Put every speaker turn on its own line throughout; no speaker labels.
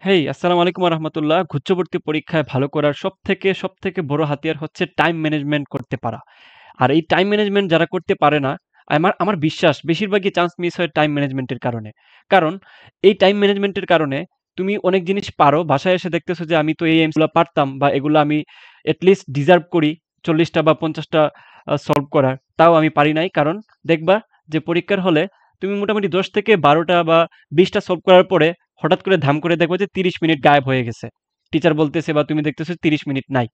হেই, আসসালামু আলাইকুম রাহমাতুল্লাহ। গুচ্ছবর্তী পরীক্ষায় ভালো করার সবথেকে বড় হাতিয়ার হচ্ছে টাইম ম্যানেজমেন্ট করতে পারা। আর এই টাইম ম্যানেজমেন্ট যারা করতে পারে না, আমার বিশ্বাস বেশিরভাগই চান্স মিস হয় টাইম ম্যানেজমেন্টের কারণে। কারণ এই টাইম ম্যানেজমেন্টের কারণে তুমি অনেক জিনিস পারো, বাসায় এসে দেখতেছো যে আমি তো এই এমসগুলো পারতাম বা এগুলো আমি এটলিস্ট ডিজার্ভ করি 40টা বা 50টা সলভ করার। তাও আমি পারি নাই। কারণ দেখবা যে পরীক্ষার হলে তুমি মোটামুটি 10 থেকে 12টা বা 20টা সলভ করার পরে হঠাৎ করে ধাম করে দেখবো যে 30 মিনিট গায়েব হয়ে গেছে। টিচার বলতেছে বা তুমি দেখতেছো 30 মিনিট নাই।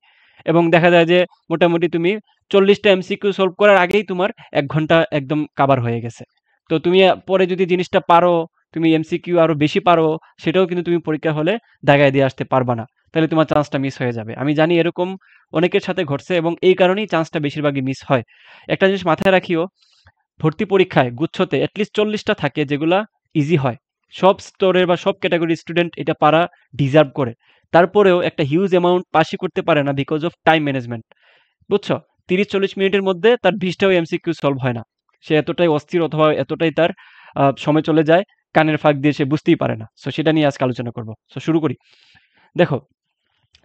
এবং দেখা যায় যে মোটামুটি তুমি 40টা এমসিকিউ সলভ করার আগেই তোমার 1 ঘন্টা একদম কাভার হয়ে গেছে। তো তুমি পরে যদি জিনিসটা পারো, তুমি এমসিকিউ আরো বেশি পারো, সেটাও কিন্তু তুমি পরীক্ষা হলে দাগায় দিয়ে আসতে পারবা না। তাহলে তোমার চান্সটা মিস হয়ে যাবে। আমি জানি এরকম অনেকের সাথে ঘটছে এবং এই কারণেই চান্সটা বেশিরভাগই মিস হয়। একটা জিনিস মাথায় রাখিও, ভর্তি পরীক্ষায় গুচ্ছতে এটলিস্ট 40টা থাকে যেগুলা ইজি হয়। সব স্তরের বা সব ক্যাটাগরির স্টুডেন্ট এটা পারা ডিজার্ভ করে। তারপরেও একটা হিউজ অ্যামাউন্ট পাসই করতে পারে না বিকজ অফ টাইম ম্যানেজমেন্ট। বুঝছো? 30-40 মিনিটের মধ্যে তার 20টাও এমসিকিউ সলভ হয় না। সে এতটাই অস্থির অথবা এতটাই তার সময় চলে যায়, কানের ফাঁক দিয়ে সে বুঝতেই পারে না। সো সেটা নিয়ে আজকে আলোচনা করব। সো শুরু করি। দেখো,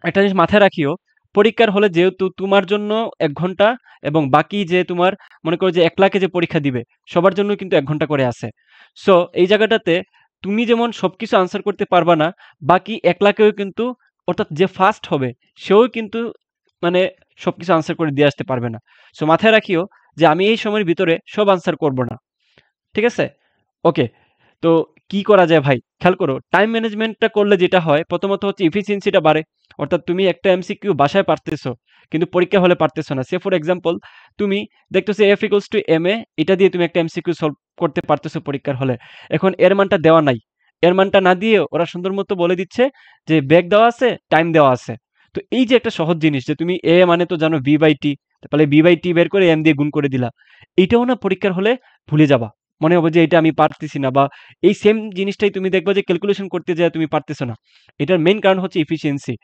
একটা জিনিস মাথায় রাখিও, পরীক্ষার হলে যেহেতু তোমার জন্য 1 ঘন্টা এবং বাকি যে তোমার মনে করো যে 1 লাখে যে পরীক্ষা দিবে, সবার জন্য কিন্তু 1 ঘন্টা করে আছে। সো এই জায়গাটাতে তুমি যেমন সবকিছু আনসার করতে পারবা না, বাকি 1 লাখেও কিন্তু, অর্থাৎ যে ফার্স্ট হবে সেও কিন্তু মানে সবকিছু আনসার করে দিয়ে আসতে পারবে না। সো মাথায় রাখিও যে আমি এই সময়ের ভিতরে সব আনসার করব না। ঠিক আছে? ওকে। তো কি করা যায় ভাই? খেয়াল করো, টাইম ম্যানেজমেন্টটা করলে যেটা হয়, প্রথমত হচ্ছে এফিসিয়েন্সিটা বাড়ে। অর্থাৎ তুমি একটা এমসিকিউ বাসায় পারতেছো, কিন্তু পরীক্ষা হলে পারতেছো না। সে ফর এক্সাম্পল, তুমি দেখতেছো F equals to M A, এটা দিয়ে তুমি একটা এমসিকিউ সলভ করতে পারতেছো পরীক্ষার হলে। এখন এর মানটা দেওয়া নাই। এর মানটা না দিয়ে ওরা সুন্দর মতো বলে দিচ্ছে যে ব্যাক দেওয়া আছে, টাইম দেওয়া আছে। তো এই যে একটা সহজ জিনিস যে তুমি এ মানে তো জানো ভি বাই টি, তাহলে বি বাই টি বের করে এম দিয়ে গুণ করে দিলা। এইটাও না পরীক্ষার হলে ভুলে যাবা। মনে হবে যে এটা আমি পারতেছি না, বা এই সেম জিনিসটাই তুমি দেখবা যে ক্যালকুলেশন করতে যেয়ে তুমি পারতেছো না। এটার মেইন কারণ হচ্ছে এফিসিয়েন্সি।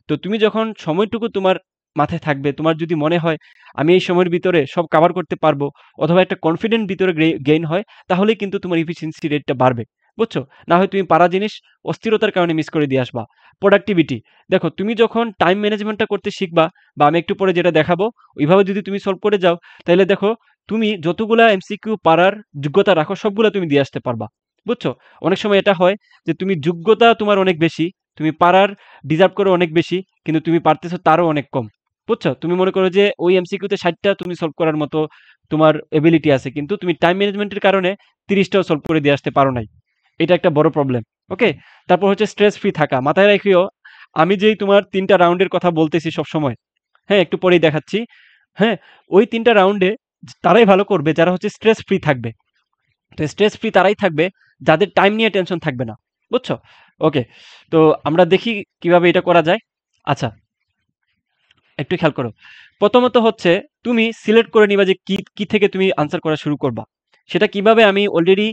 তো তুমি যখন সময়টুকু তোমার মাথায় থাকবে, তোমার যদি মনে হয় আমি এই সময়ের ভিতরে সব কভার করতে পারবো, অথবা একটা কনফিডেন্ট ভিতরে গেইন হয়, তাহলেই কিন্তু তোমার এফিসিয়েন্সি রেটটা বাড়বে। বুঝছো? না হয় তুমি পারা জিনিস অস্থিরতার কারণে মিস করে দিয়ে আসবা। প্রোডাক্টিভিটি, দেখো তুমি যখন টাইম ম্যানেজমেন্টটা করতে শিখবা, বা আমি একটু পরে যেটা দেখাবো ওইভাবে যদি তুমি সলভ করে যাও, তাহলে দেখো তুমি যতগুলা এমসিকিউ পারার যোগ্যতা রাখো সবগুলা তুমি দিয়ে আসতে পারবা। বুঝছো? অনেক সময় এটা হয় যে তুমি যোগ্যতা তোমার অনেক বেশি, তুমি পারার ডিজার্ভ করো অনেক বেশি, কিন্তু তুমি পারতেছো তারও অনেক কম। বুঝছো? তুমি মনে করো যে ওই এমসিকিউতে 60টা তুমি সলভ করার মতো তোমার এবিলিটি আছে, কিন্তু তুমি টাইম ম্যানেজমেন্টের কারণে 30টাও সলভ করে দিয়ে আসতে পারো নাই। এটা একটা বড় প্রবলেম। ওকে? তারপর হচ্ছে স্ট্রেস ফ্রি থাকা। মাথায় রাখিও, আমি যেই তোমার 3টা রাউন্ডের কথা বলতেছি সবসময়, হ্যাঁ, একটু পরেই দেখাচ্ছি। হ্যাঁ, ওই 3টা রাউন্ডে তারাই ভালো করবে যারা হচ্ছে স্ট্রেস ফ্রি থাকবে। তো স্ট্রেস ফ্রি তারাই থাকবে যাদের টাইম নিয়ে টেনশন থাকবে না। বুঝছো? ওকে। তো আমরা দেখি কিভাবে এটা করা যায়। আচ্ছা, একটু খেয়াল করো। প্রথমত হচ্ছে তুমি সিলেক্ট করে নিবা যে কি থেকে তুমি আনসার করা শুরু করবা। সেটা কিভাবে আমি অলরেডি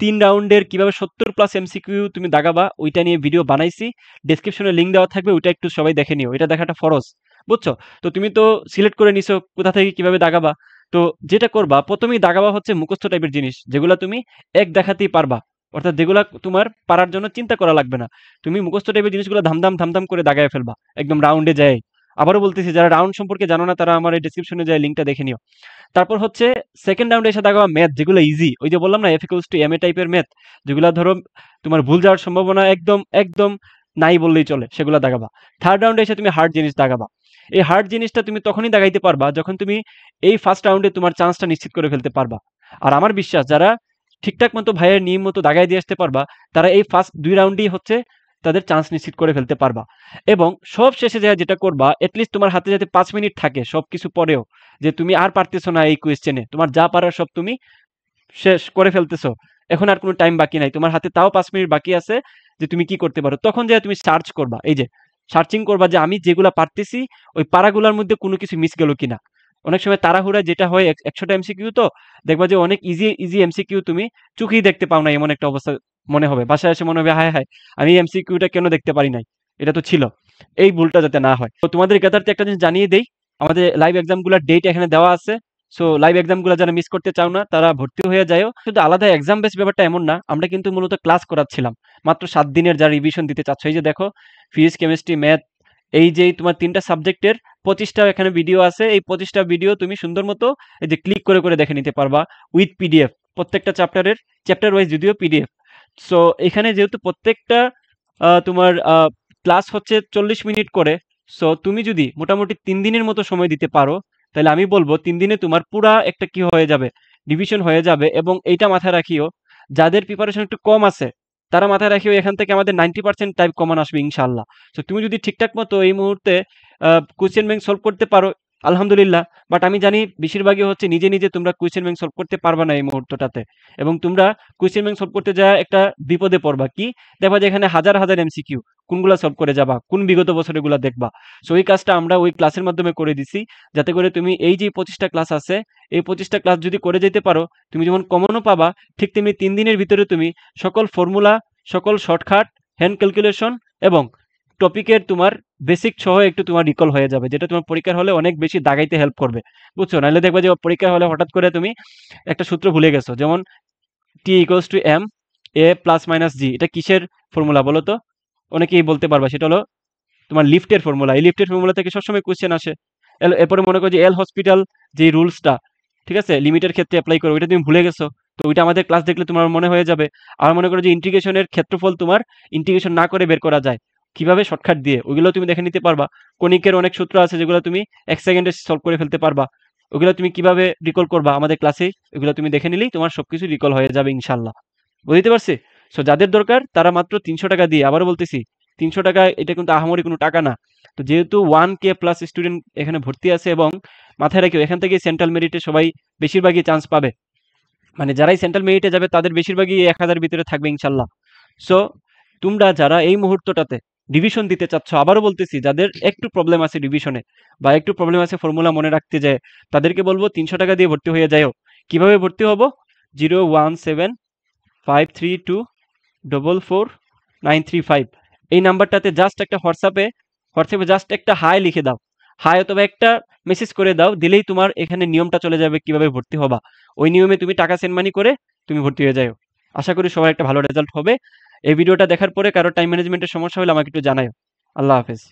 3 রাউন্ডের কিভাবে 70+ এমসিকিউ তুমি দাগাবা ওইটা নিয়ে ভিডিও বানাইছি। ডেসক্রিপশনে লিংক দেওয়া থাকবে, ওইটা একটু সবাই দেখে নিও। এটা দেখাটা ফরজ। বুঝছো? তো তুমি তো সিলেক্ট করে নিছো কোথা থেকে কিভাবে দাগাবা। তো যেটা করবা, প্রথমেই দাগাবা হচ্ছে মুখস্থ টাইপের জিনিস, যেগুলা তুমি এক দেখাতেই পারবা। অর্থাৎ যেগুলা তোমার পারার জন্য চিন্তা করা লাগবে না। তুমি মুখস্থ টাইপের জিনিসগুলো ধামধাম করে দাগায় ফেলবা। একদম রাউন্ডে যায়। আবারও বলতেছি, যারা রাউন্ড সম্পর্কে জানো না তারা আমার এই ডেসক্রিপশনে যায় লিংকটা দেখে নিও। তারপর হচ্ছে সেকেন্ড রাউন্ডে এসে দেখাবা ম্যাথ, যেগুলো ইজি। ওই যে বললাম না F equals to M A টাইপের ম্যাথ, যেগুলো ধরো তোমার ভুল যাওয়ার সম্ভাবনা একদম একদম নাই বললেই চলে, সেগুলো দাগাবা। থার্ড রাউন্ডে এসে তুমি হার্ড জিনিস দাগাবা। এই হার্ড জিনিসটা তুমি তখনই দাগাইতে পারবা যখন তুমি এই ফার্স্ট রাউন্ডে তোমার চান্সটা নিশ্চিত করে ফেলতে পারবা। আর আমার বিশ্বাস, যারা ঠিকঠাক মতো ভাইয়ের নিয়ম মতো দাগাই দিয়ে আসতে পারবা, তারা এই ফার্স্ট 2 রাউন্ডেই হচ্ছে তাদের চান্স নিশ্চিত করে ফেলতে পারবা। এবং সব শেষে যেটা করবা, এটলিস্ট তোমার হাতে যাতে 5 মিনিট থাকে সবকিছু পরেও, যে তুমি আর পারতেছো না এই কোয়েশ্চেনে, তোমার যা পারার সব তুমি শেষ করে ফেলতেছো, এখন আর কোনো টাইম বাকি নাই, তোমার হাতে তাও 5 মিনিট বাকি আছে, যে তুমি কি করতে পারো। তখন যে তুমি সার্চ করবা, এই যে সার্চিং করবা যে আমি যেগুলা পারতেছি ওই পারাগুলার মধ্যে কোনো কিছু মিস গেল কিনা। অনেক সময় তাড়াহুড়া যেটা হয়, 100টা এমসিকিউ তো দেখবা যে অনেক ইজি ইজি এমসিকিউ তুমি চোখেই দেখতে পাও না, এমন একটা অবস্থা মনে হবে। বাসায় এসে মনে হবে হায় হায়, আমি এমসিকিউটা কেন দেখতে পারি নাই, এটা তো ছিল। এই ভুলটা যাতে না হয়, তো তোমাদের জ্ঞাতার্থে একটা জিনিস জানিয়ে দেই, আমাদের লাইভ এক্সামগুলোর ডেট এখানে দেওয়া আছে। সো লাইভ এক্সামগুলো যারা মিস করতে চাও না তারা ভর্তি হয়ে যাও। শুধু আলাদা এক্সাম বেস ব্যাপারটা এমন না, আমরা কিন্তু মূলত ক্লাস করাচ্ছিলাম মাত্র 7 দিনের যারা রিভিশন দিতে চাচ্ছ। এই যে দেখো, ফিজিক্স, কেমিস্ট্রি, ম্যাথ, এই যে তোমার 3টা সাবজেক্টের 25টা এখানে ভিডিও আছে। এই 25টা ভিডিও তুমি সুন্দর মতো এই যে ক্লিক করে করে দেখে নিতে পারবা উইথ পিডিএফ। প্রত্যেকটা চ্যাপ্টার ওয়াইজ যদিও পিডিএফ। সো এখানে যেহেতু প্রত্যেকটা তোমার ক্লাস হচ্ছে 40 মিনিট করে। সো তুমি যদি মোটামুটি 3 দিনের মতো সময় দিতে পারো, তাহলে আমি বলব 3 দিনে তোমার পুরা একটা কি হয়ে যাবে, ডিভিশন হয়ে যাবে। এবং এইটা মাথায় রাখিও, যাদের প্রিপারেশন একটু কম আছে তারা মাথায় রাখিও এখান থেকে আমাদের 90% টাইপ কমন আসবে ইনশাআল্লাহ। সো তুমি যদি ঠিকঠাক মতো এই মুহূর্তে কোয়েশ্চেন ব্যাংক সলভ করতে পারো, আলহামদুলিল্লাহ। বাট আমি জানি বেশিরভাগই হচ্ছে নিজে নিজে তোমরা কোয়েশ্চেন ব্যাংক সলভ করতে পারবা না এই মুহূর্তটাতে। এবং তোমরা কোয়েশ্চেন ব্যাংক সলভ করতে যাওয়া একটা বিপদে পড়বা। কি দেখবা যে এখানে হাজার হাজার এমসিকিউ, কোনগুলা সলভ করে যাবা, কোন বিগত বছরেরগুলা দেখবা। সো ওই কাজটা আমরা ওই ক্লাসের মাধ্যমে করে দিছি, যাতে করে তুমি এই যে 25টা ক্লাস আছে, এই 25টা ক্লাস যদি করে যেতে পারো, তুমি যেমন কমনও পাবা, ঠিক তেমনি 3 দিনের ভিতরে তুমি সকল ফর্মুলা, সকল শর্টকাট, হ্যান্ড ক্যালকুলেশন এবং টপিকের তোমার বেসিক সহ একটু তোমার রিকল হয়ে যাবে, যেটা তোমার পরীক্ষার হলে অনেক বেশি দাগাইতে হেল্প করবে। বুঝছো? নাহলে দেখবা যে পরীক্ষার হলে হঠাৎ করে তুমি একটা সূত্র ভুলে গেছো, যেমন T=m a+-g। এটা কিসের ফর্মুলা বলো তো? অনেকেই বলতে পারবা, সেটা হলো তোমার লিফটের ফর্মুলা। এই লিফটের ফর্মুলা থেকে সবসময় কোয়েশ্চেন আসে। এরপরে মনে করো যে এল হসপিটাল যে রুলসটা, ঠিক আছে, লিমিটের ক্ষেত্রে অ্যাপ্লাই করো, ওইটা তুমি ভুলে গেছো। তো ওইটা আমাদের ক্লাস দেখলে তোমার মনে হয়ে যাবে। আর মনে করো যে ইন্টিগ্রেশনের ক্ষেত্রফল তোমার ইন্টিগ্রেশন না করে বের করা যায় কিভাবে, শর্টকাট দিয়ে, ওইগুলো তুমি দেখে নিতে পারবা। কণিকের অনেক সূত্র আছে যেগুলো তুমি 1 সেকেন্ডে সলভ করে ফেলতে পারবা। ওগুলো তুমি কিভাবে রিকল করবা আমাদের ক্লাসে, ওগুলো তুমি দেখে নিলেই তোমার সবকিছু রিকল হয়ে যাবে ইনশাল্লাহ। বুঝতে পারছি? সো যাদের দরকার তারা মাত্র 300 টাকা দিয়ে, আবারও বলতেছি 300 টাকা, এটা কিন্তু আহামরি কোনো টাকা না। তো যেহেতু 1K প্লাস স্টুডেন্ট এখানে ভর্তি আছে, এবং মাথায় রাখিও এখান থেকে সেন্ট্রাল মেরিটে সবাই বেশিরভাগই চান্স পাবে। মানে যারাই সেন্ট্রাল মেরিটে যাবে তাদের বেশিরভাগই 1000 ভিতরে থাকবে ইনশাল্লাহ। সো তোমরা যারা এই মুহূর্তটাতে ডিভিশন দিতে চাচ্ছ, আবারও বলতেছি যাদের একটু প্রবলেম আছে ডিভিশনে বা একটু প্রবলেম আছে ফর্মুলা মনে রাখতে যায়, তাদেরকে বলবো 300 টাকা দিয়ে ভর্তি হয়ে যাও। কিভাবে ভর্তি হবো? 01753244935 এই নাম্বারটাতে জাস্ট একটা হোয়াটসঅ্যাপে জাস্ট একটা হাই লিখে দাও। হাই অথবা একটা মেসেজ করে দাও, দিলেই তোমার এখানে নিয়মটা চলে যাবে কিভাবে ভর্তি হবা। ওই নিয়মে তুমি টাকা সেন্ড মানি করে তুমি ভর্তি হয়ে যাও। আশা করি সবার একটা ভালো রেজাল্ট হবে। এই ভিডিওটা দেখার পরে কারো টাইম ম্যানেজমেন্টের সমস্যা হলে আমাকে একটু জানাও। আল্লাহ হাফেজ।